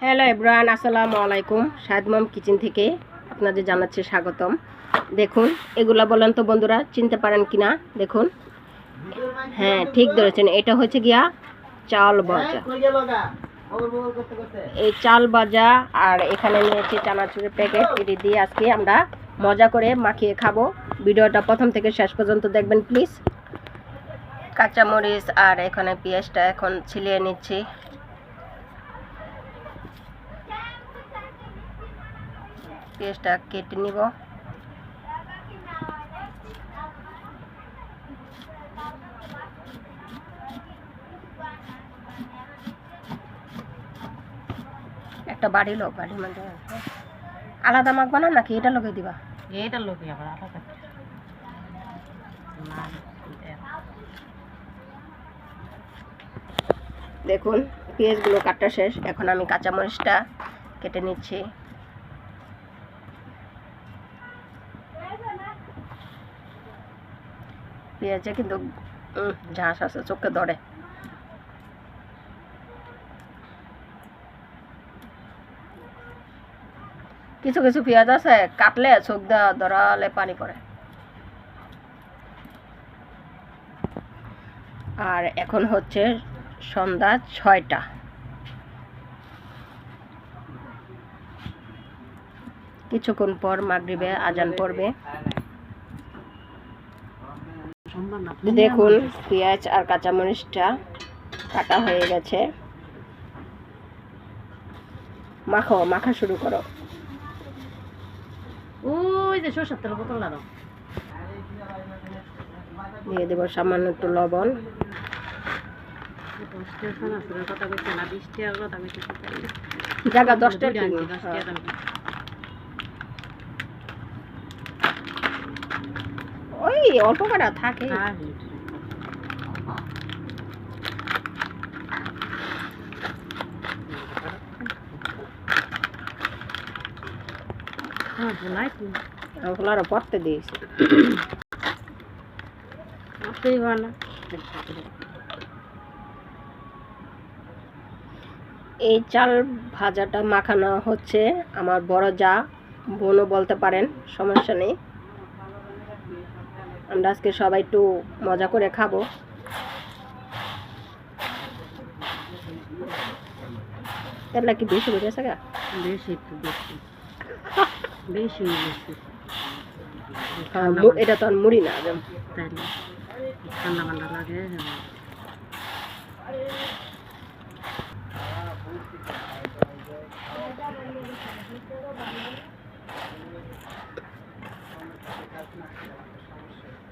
Hello everyone, আসসালামু আলাইকুম। শাহেদ মম kitchen থেকে আপনাদের জানাচ্ছি স্বাগতম। দেখুন, এগুলা বলেন তো বন্ধুরা, চিনতে পারেন কিনা দেখুন। হ্যাঁ, ঠিক ধরেছেন, এটা হচ্ছে গিয়া চাল ভাজা। এই চাল ভাজা আর এখানে নিয়েছি চানাচুরের প্যাকেট। এটি দিয়ে আজকে আমরা মজা করে মাখিয়ে খাবো। ভিডিওটা প্রথম থেকে শেষ পর্যন্ত দেখবেন প্লিজ। কাঁচামরিচ আর এখানে পেঁয়াজটা এখন ছিলিয়ে নিচ্ছি। পেঁয়াজটা কেটে নিব। একটা বাড়ির মধ্যে আলাদা মাখবা না, নাকি এটা লোকে দিবা? এটা লোকে আবার আলাদা দেখুন, পেঁয়াজগুলো কাটা শেষ। এখন আমি কাঁচামরিচটা কেটে নিচ্ছি। পেঁয়াজে কিন্তু ঝাঁস আছে, চোখে ধরে। কিছু কিছু পেঁয়াজ আছে কাটলে চোখ ধরালে পানি পড়ে। আর এখন হচ্ছে সন্ধ্যা 6টা। কিছুক্ষণ পর মাগরিবে আজান পড়বে। দেখুন, পেঁয়াজ আর কাঁচামরিচটা কাটা হয়ে গেছে। মাখা শুরু করো। ওই যে সরষের তেল বোতল দাও, দিয়ে দেবো সামান্য একটু লবণ। জায়গা 10টা ওই অল্প কাটা থাকে। আরো পড়তে দিয়েছি। এই চাল ভাজাটা মাখানো হচ্ছে আমার বড় যা, বোনও বলতে পারেন, সমস্যা নেই। আমরা আজকে সবাই একটু মজা করে খাবো। তেলটা কি বেশি বেড়েছে? বেশি একটু বেশি বেশি বেশি এটা তো আর মুড়ি না, তাই না? ঠান্ডা ঠান্ডা লাগে।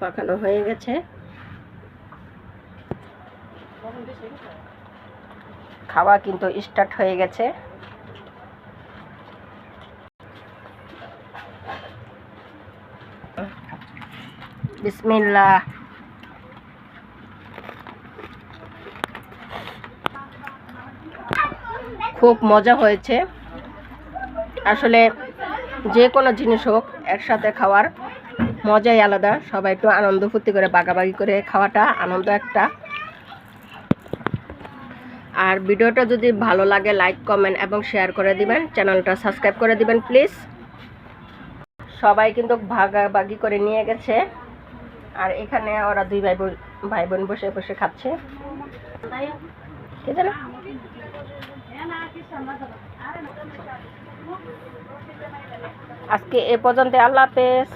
পাকানো হয়ে গেছে। খাওয়া কিন্তু স্টার্ট হয়ে গেছে। বিসমিল্লাহ। খুব মজা হয়েছে। আসলে যে কোনো জিনিস হোক, একসাথে খাওয়ার মজাই আলাদা। সবাই একটু আনন্দ ফুর্তি করে ভাগাভাগি করে খাওয়াটা আনন্দ একটা। আর ভিডিওটা যদি ভালো লাগে লাইক, কমেন্ট এবং শেয়ার করে দিবেন। চ্যানেলটা সাবস্ক্রাইব করে দিবেন প্লিজ। সবাই কিন্তু ভাগাভাগি করে নিয়ে গেছে। আর এখানে ওরা দুই ভাই বোন বসে বসে খাচ্ছে। ঠিক আছে না? আজকে এ পর্যন্ত। আল্লাহ হাফেজ।